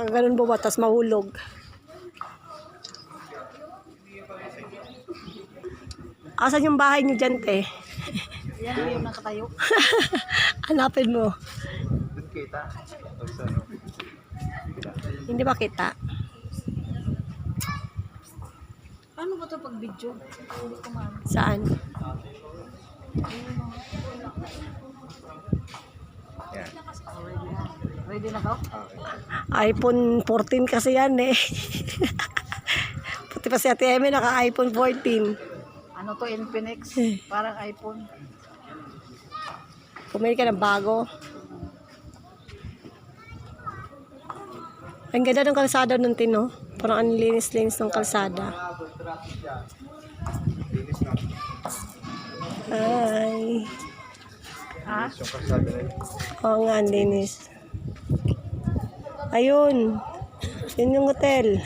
nakaganon buwa, tas mahulog. Asan yung bahay niyo dyan, te? Yan yung nakatayo. Hanapin mo. Doon kita. Hindi ba kita? Paano ba ito pag video? Hindi ko maano. Saan? Yan. Ready na. Ready na ka? iPhone 14 kasi yan eh. Puti pa si Ate Eme naka iPhone 14. Ano to, Infinix? Parang iPhone. Pumili ka ng bago. Ang ganda ng kalsada nun, Tino. Parang ang linis-linis ng kalsada. Ay. Ha? Yung kalsada na yun. Oo nga, ang linis. Ayun. Yun yung hotel.